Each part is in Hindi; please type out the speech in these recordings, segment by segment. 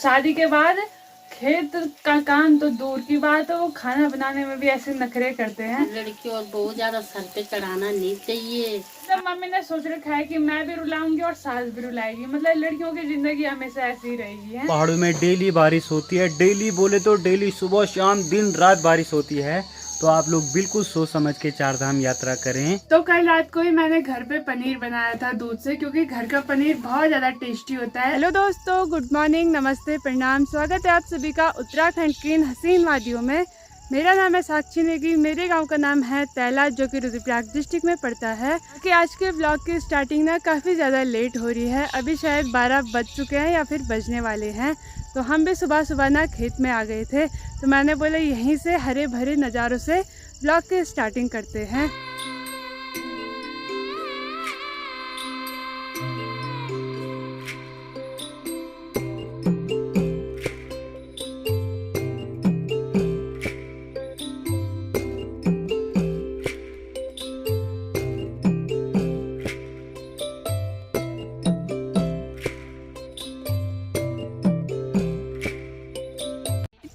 शादी के बाद खेत का काम तो दूर की बात है, वो खाना बनाने में भी ऐसे नखरे करते हैं। लड़कियों और बहुत ज्यादा सर पे चढ़ाना नहीं चाहिए। मतलब मम्मी ने सोच रखा है कि मैं भी रुलाऊंगी और सास भी रुलाएगी, मतलब लड़कियों की जिंदगी हमेशा ऐसी ही रहेगी है। पहाड़ों में डेली बारिश होती है, डेली बोले तो डेली सुबह शाम दिन रात बारिश होती है। तो आप लोग बिल्कुल सोच समझ के चार धाम यात्रा करें। तो कल रात को ही मैंने घर पे पनीर बनाया था दूध से, क्योंकि घर का पनीर बहुत ज्यादा टेस्टी होता है। हेलो दोस्तों, गुड मॉर्निंग, नमस्ते, प्रणाम, स्वागत है आप सभी का उत्तराखंड की इन हसीन वादियों में। मेरा नाम है साक्षी नेगी। मेरे गांव का नाम है तैला, जो कि रुद्रप्रयाग डिस्ट्रिक्ट में पड़ता है। कि आज के ब्लॉग की स्टार्टिंग ना काफ़ी ज़्यादा लेट हो रही है। अभी शायद 12 बज चुके हैं या फिर बजने वाले हैं। तो हम भी सुबह सुबह ना खेत में आ गए थे, तो मैंने बोला यहीं से हरे भरे नज़ारों से ब्लॉग की स्टार्टिंग करते हैं।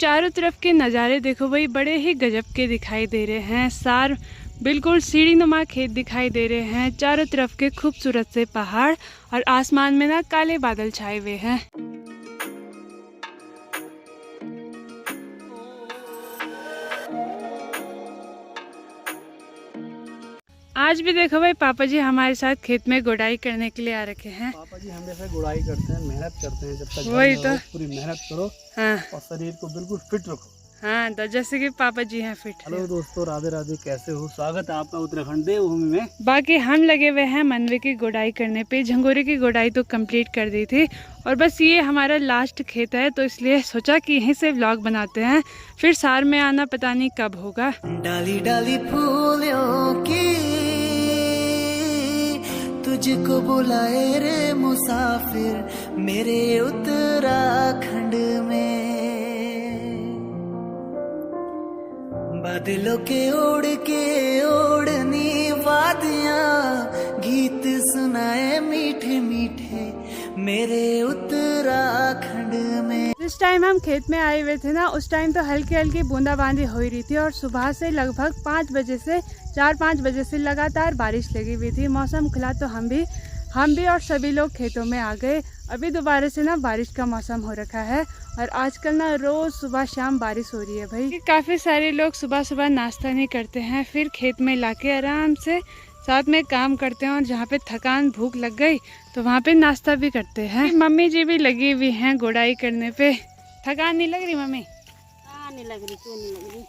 चारों तरफ के नज़ारे देखो भाई, बड़े ही गजब के दिखाई दे रहे हैं। सार बिल्कुल सीढ़ी नुमा खेत दिखाई दे रहे हैं। चारों तरफ के खूबसूरत से पहाड़ और आसमान में ना काले बादल छाए हुए हैं। आज भी देखो भाई, पापा जी हमारे साथ खेत में गुड़ाई करने के लिए आ रखे हैं। पापा जी हमेशा गुड़ाई करते हैं, मेहनत करते हैं। जब तक वही तो पूरी मेहनत करो। हाँ और शरीर को बिल्कुल फिट रखो। हाँ, तो जैसे कि पापा जी हैं फिट। हेलो दोस्तों, राधे राधे, कैसे हो? स्वागत है आपका उत्तराखंड देवभूमि में। बाकी हम लगे हुए हैं मनवे की गुड़ाई करने पे। झंगोरे की गुड़ाई तो कंप्लीट कर दी थी और बस ये हमारा लास्ट खेत है, तो इसलिए सोचा कि यहीं से व्लॉग बनाते हैं। फिर सार में आना पता नहीं कब होगा। डाली डाली फूलों की तुझको बुलाए रे मुसाफिर मेरे उत्तराखंड में। बादलों के ओढ़ के ओढ़नी वादियाँ गीत सुनाए मीठे मीठे मेरे उत्तराखंड में। जिस टाइम हम खेत में आए हुए थे ना, उस टाइम तो हल्की हल्की बूंदाबांदी हो रही थी और सुबह से लगभग 5 बजे से 4-5 बजे से लगातार बारिश लगी हुई थी। मौसम खुला तो हम भी और सभी लोग खेतों में आ गए। अभी दोबारा से ना बारिश का मौसम हो रखा है और आजकल ना रोज सुबह शाम बारिश हो रही है भाई। काफ़ी सारे लोग सुबह सुबह नाश्ता नहीं करते हैं, फिर खेत में लाके आराम से साथ में काम करते हैं और जहाँ पे थकान भूख लग गई तो वहाँ पे नाश्ता भी करते हैं। मम्मी जी भी लगी हुई हैं गुड़ाई करने पे। थकान नहीं लग रही मम्मी? हाँ, नहीं लग रही, क्यों नहीं लग रही।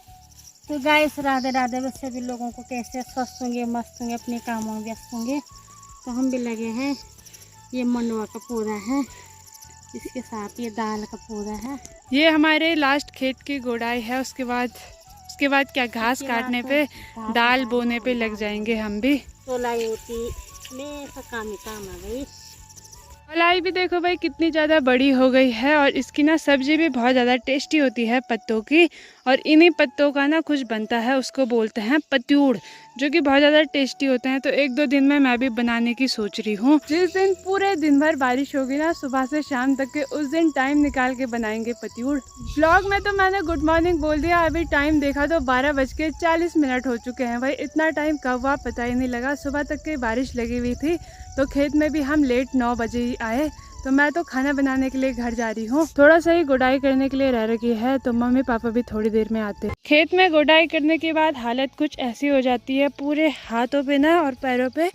तो गाइस, राधे राधे। बस सभी लोगों को कैसे स्वस्थ होंगे, मस्त होंगे, अपने कामों में व्यस्त होंगे। तो हम भी लगे हैं। ये मंडुआ का पौधा है, इसके साथ ये दाल का पौधा है। ये हमारे लास्ट खेत की गुड़ाई है। उसके बाद क्या घास काटने पे, दाल बोने पे लग जाएंगे हम भी। तोलाई होती में काम ही काम आ गई। मलाई भी देखो भाई कितनी ज़्यादा बड़ी हो गई है और इसकी ना सब्जी भी बहुत ज़्यादा टेस्टी होती है पत्तों की। और इन्हीं पत्तों का ना कुछ बनता है, उसको बोलते हैं पत्यूड़, जो कि बहुत ज़्यादा टेस्टी होते हैं। तो 1-2 दिन में मैं भी बनाने की सोच रही हूँ। जिस दिन पूरे दिन भर बारिश होगी ना, सुबह से शाम तक के, उस दिन टाइम निकाल के बनाएंगे पत्यूड़। ब्लॉग में तो मैंने गुड मॉर्निंग बोल दिया, अभी टाइम देखा तो 12:40 हो चुके हैं भाई। इतना टाइम कब हुआ पता ही नहीं लगा। सुबह तक की बारिश लगी हुई थी, तो खेत में भी हम लेट 9 बजे ही आए। तो मैं तो खाना बनाने के लिए घर जा रही हूँ। थोड़ा सा ही गुड़ाई करने के लिए रह रखी है, तो मम्मी पापा भी थोड़ी देर में आते। खेत में गुड़ाई करने के बाद हालत कुछ ऐसी हो जाती है, पूरे हाथों पे ना और पैरों पे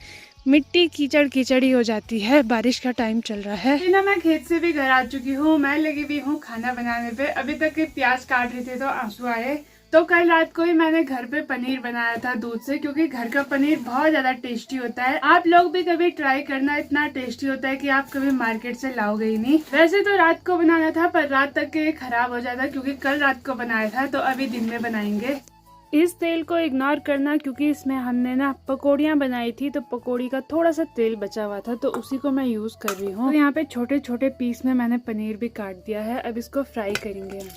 मिट्टी कीचड़ कीचड़ी हो जाती है। बारिश का टाइम चल रहा है ना। मैं खेत से भी घर आ चुकी हूँ। मैं लगी हुई हूँ खाना बनाने पे। अभी तक के प्याज काट रहे थे तो आंसू आए। तो कल रात को ही मैंने घर पे पनीर बनाया था दूध से, क्योंकि घर का पनीर बहुत ज्यादा टेस्टी होता है। आप लोग भी कभी ट्राई करना, इतना टेस्टी होता है कि आप कभी मार्केट से लाओगे ही नहीं। वैसे तो रात को बनाना था, पर रात तक के खराब हो जाता, क्योंकि कल रात को बनाया था। तो अभी दिन में बनाएंगे। इस तेल को इग्नोर करना, क्योंकि इसमें हमने ना पकौड़ियाँ बनाई थी, तो पकौड़ी का थोड़ा सा तेल बचा हुआ था, तो उसी को मैं यूज कर रही हूँ। तो यहाँ पे छोटे छोटे पीस में मैंने पनीर भी काट दिया है। अब इसको फ्राई करेंगे हम।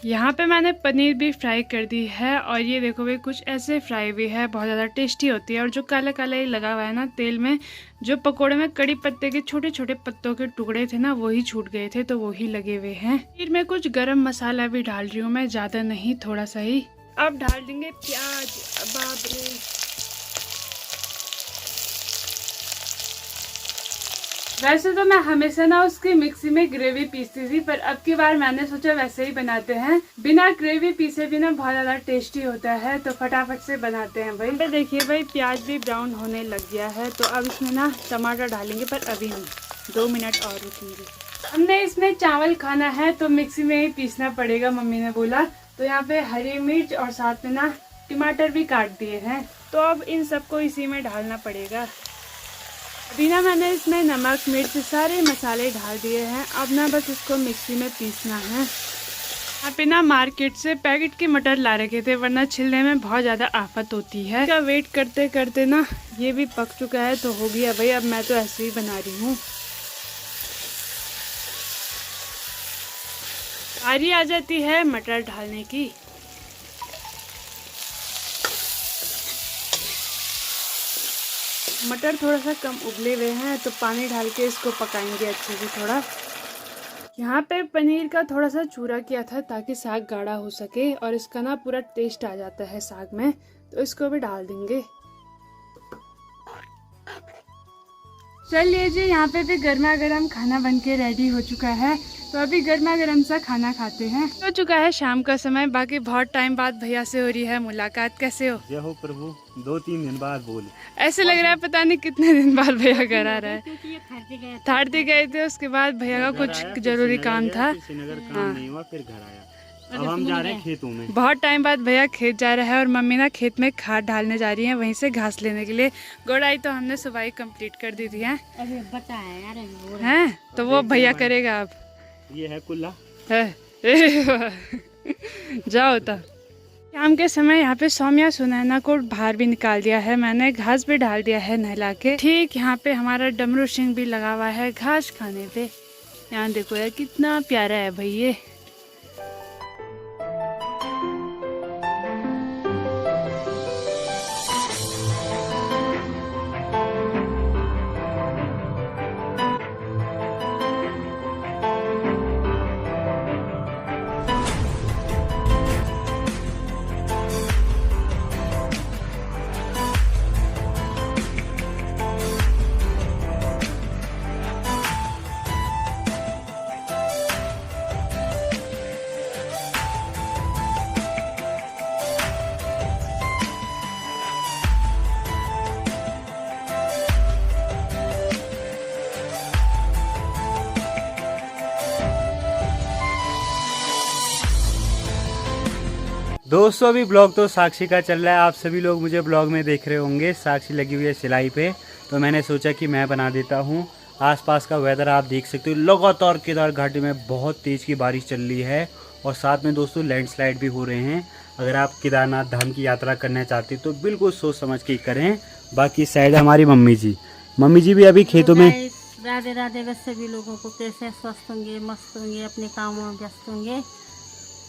यहाँ पे मैंने पनीर भी फ्राई कर दी है और ये देखो भाई कुछ ऐसे फ्राई हुई है, बहुत ज़्यादा टेस्टी होती है। और जो काला काला ही लगा हुआ है ना तेल में, जो पकोड़े में कड़ी पत्ते के छोटे छोटे पत्तों के टुकड़े थे ना वही छूट गए थे, तो वही लगे हुए हैं। फिर मैं कुछ गरम मसाला भी डाल रही हूँ मैं, ज़्यादा नहीं, थोड़ा सा ही। अब डाल देंगे प्याज। बाप रे, वैसे तो मैं हमेशा ना उसकी मिक्सी में ग्रेवी पीसती थी, पर अब की बार मैंने सोचा वैसे ही बनाते हैं, बिना ग्रेवी पीसे भी ना बहुत ज़्यादा टेस्टी होता है, तो फटाफट से बनाते हैं भाई। तो देखिए भाई प्याज भी ब्राउन होने लग गया है, तो अब इसमें ना टमाटर डालेंगे, पर अभी नहीं, 2 मिनट और रुकेंगे। हमने इसमें चावल खाना है तो मिक्सी में ही पीसना पड़ेगा, मम्मी ने बोला। तो यहाँ पे हरी मिर्च और साथ में ना टमाटर भी काट दिए हैं, तो अब इन सबको इसी में डालना पड़ेगा। अभी ना मैंने इसमें नमक मिर्च सारे मसाले डाल दिए हैं, अब ना बस इसको मिक्सी में पीसना है। यहाँ पे ना मार्केट से पैकेट के मटर ला रखे थे, वरना छिलने में बहुत ज़्यादा आफत होती है। इसका वेट करते करते ना ये भी पक चुका है, तो हो गया भाई। अब मैं तो ऐसे ही बना रही हूँ। बारी आ जाती है मटर डालने की। मटर थोड़ा सा कम उबले हुए हैं, तो पानी डाल के इसको पकाएंगे अच्छे से थोड़ा। यहाँ पे पनीर का थोड़ा सा चूरा किया था ताकि साग गाढ़ा हो सके, और इसका ना पूरा टेस्ट आ जाता है साग में, तो इसको भी डाल देंगे। चलिए जी, यहाँ पे भी गर्मा गर्म खाना बन के रेडी हो चुका है, तो अभी गर्मा गर्म सा खाना खाते हैं। हो चुका है शाम का समय, बाकी बहुत टाइम बाद भैया से हो रही है मुलाकात। कैसे हो? जय हो प्रभु, 2-3 दिन बाद बोले। ऐसे लग रहा है पता नहीं कितने दिन बाद भैया घर आ रहा है। क्योंकि ये थाड़ती गए थे, उसके बाद भैया का कुछ जरूरी काम था। श्रीनगर काम नहीं हुआ, फिर घर आया। अब हम जा रहे हैं खेतों में। बहुत टाइम बाद भैया खेत जा रहा है, और मम्मी ना खेत में खाद डालने जा रही है, वहीं से घास लेने के लिए। गोड़ाई तो हमने सुबह ही कंप्लीट कर दी थी है, अभी बचा है यार, अभी हो रहा हैं, तो वो भैया करेगा अब। ये है कुल्ला जाओ तब। शाम के समय यहाँ पे सौम्या सुनैना को बाहर भी निकाल दिया है मैंने, घास भी डाल दिया है नहला के। ठीक यहाँ पे हमारा डमरू सिंह भी लगा हुआ है घास खाने पे। यहाँ देखो यार कितना प्यारा है भाई ये। दोस्तों अभी ब्लॉग तो साक्षी का चल रहा है, आप सभी लोग मुझे ब्लॉग में देख रहे होंगे। साक्षी लगी हुई है सिलाई पे, तो मैंने सोचा कि मैं बना देता हूँ। आसपास का वेदर आप देख सकते हो, लगातार केदार घाटी में बहुत तेज़ की बारिश चल रही है, और साथ में दोस्तों लैंडस्लाइड भी हो रहे हैं। अगर आप केदारनाथ धाम की यात्रा करना चाहते हैं तो बिल्कुल सोच समझ के करें। बाकी साइड हमारी मम्मी जी भी अभी खेतों में। राधे राधे। वैसे भी लोगों को कैसे स्वस्थ होंगे, मस्त होंगे, अपने कामों में व्यस्त होंगे,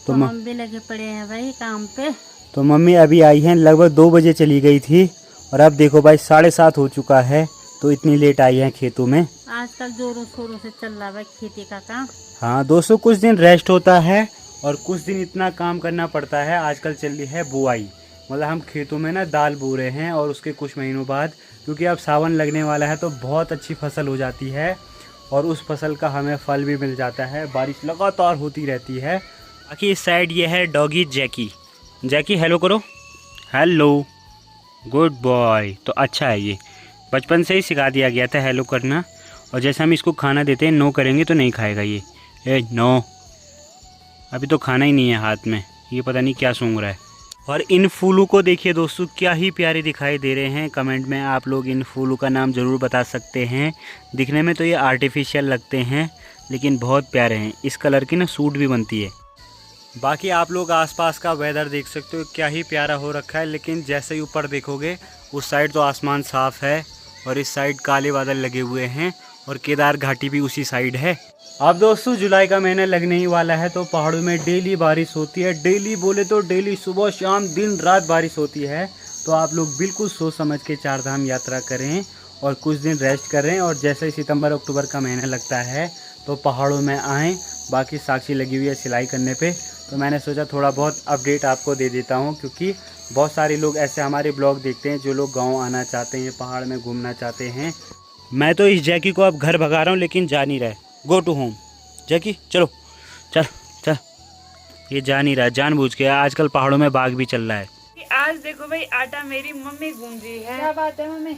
तो हम भी लगे पड़े हैं भाई काम पे। तो मम्मी अभी आई हैं, लगभग 2 बजे चली गई थी, और अब देखो भाई 7:30 हो चुका है, तो इतनी लेट आई हैं खेतों में। आजकल जोरों शोरों से चल रहा है खेती का काम। हाँ दोस्तों, कुछ दिन रेस्ट होता है और कुछ दिन इतना काम करना पड़ता है। आजकल चल रही है बुआई, मतलब हम खेतों में ना दाल बो रहे हैं, और उसके कुछ महीनों बाद, क्योंकि अब सावन लगने वाला है, तो बहुत अच्छी फसल हो जाती है, और उस फसल का हमें फल भी मिल जाता है। बारिश लगातार होती रहती है। बाकी इस साइड ये है डॉगी जैकी हेलो करो। Hello, good boy. तो अच्छा है, ये बचपन से ही सिखा दिया गया था हेलो करना, और जैसे हम इसको खाना देते हैं नो करेंगे तो नहीं खाएगा ये। नो, अभी तो खाना ही नहीं है हाथ में, ये पता नहीं क्या सूंघ रहा है। और इन फूलों को देखिए दोस्तों, क्या ही प्यारे दिखाई दे रहे हैं। कमेंट में आप लोग इन फूलों का नाम ज़रूर बता सकते हैं। दिखने में तो ये आर्टिफिशियल लगते हैं, लेकिन बहुत प्यारे हैं। इस कलर की ना सूट भी बनती है। बाकी आप लोग आसपास का वेदर देख सकते हो, क्या ही प्यारा हो रखा है। लेकिन जैसे ही ऊपर देखोगे उस साइड तो आसमान साफ़ है, और इस साइड काले बादल लगे हुए हैं, और केदार घाटी भी उसी साइड है। अब दोस्तों जुलाई का महीना लगने ही वाला है, तो पहाड़ों में डेली बारिश होती है। डेली बोले तो डेली सुबह शाम दिन रात बारिश होती है। तो आप लोग बिल्कुल सोच समझ के 4 धाम यात्रा करें और कुछ दिन रेस्ट करें। और जैसे ही सितंबर अक्टूबर का महीना लगता है तो पहाड़ों में आएँ। बाकी साक्षी लगी हुई है सिलाई करने पे, तो मैंने सोचा थोड़ा बहुत अपडेट आपको दे देता हूँ, क्योंकि बहुत सारे लोग ऐसे हमारे ब्लॉग देखते हैं जो लोग गाँव आना चाहते हैं, पहाड़ में घूमना चाहते हैं। मैं तो इस जैकी को अब घर भगा रहा हूँ, लेकिन जा नहीं रहा है। गो टू होम जैकी, चलो चल चल। ये जा नहीं रहा है जानबूझ के। आजकल पहाड़ों में बाघ भी चल रहा है। आज देखो भाई आटा मेरी मम्मी गूंज रही है। क्या बात है मम्मी?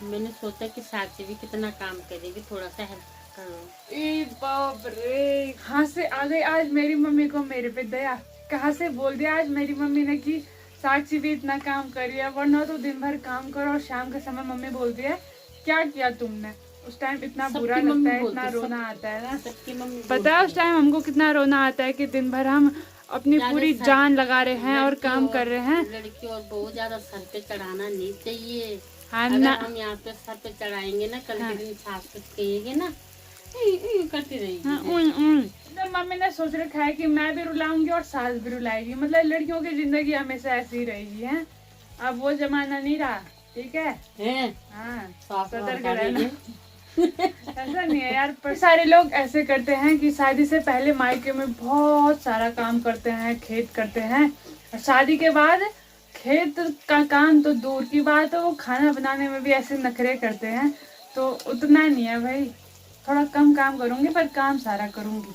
मैंने सोचा कि साक्षी भी कितना काम करेगी, थोड़ा सा हेल्प करो। ए बाप रे, कहाँ से आ गई आज मेरी मम्मी को मेरे पे दया। कहाँ से बोल दिया आज मेरी मम्मी ने कि साक्षी भी इतना काम कर रही है, वरना तो दिन भर काम करो और शाम के समय मम्मी बोलती है क्या किया तुमने। उस टाइम इतना बुरा लगता है, इतना रोना आता है ना। सबकी मम्मी पता है उस टाइम हमको कितना रोना आता है कि दिन भर हम अपनी पूरी जान लगा रहे हैं और काम कर रहे हैं। लड़की और बहुत ज्यादा सर पे चढ़ाना नहीं चाहिए। हाँ अगर ना, हम यहाँ पे सर पे चढ़ाएंगे ना, कल के दिन सास कुछ कहिएगी ना, करती रहेगी। हाँ, तो मम्मी ने सोच रखा है कि मैं भी रुलाऊंगी और सास भी रुलाएगी। मतलब लड़कियों की जिंदगी हमेशा ऐसी ही रहेगी है। अब वो जमाना नहीं रहा, ठीक है? हाँ, सतर्क रहना। ऐसा नहीं है यार, पर सारे लोग ऐसे करते हैं कि शादी से पहले मायके में बहुत सारा काम करते हैं, खेत करते हैं, और शादी के बाद खेत का काम तो दूर की बात है, वो खाना बनाने में भी ऐसे नखरे करते हैं। तो उतना नहीं है भाई, थोड़ा कम काम करूंगी पर काम सारा करूंगी।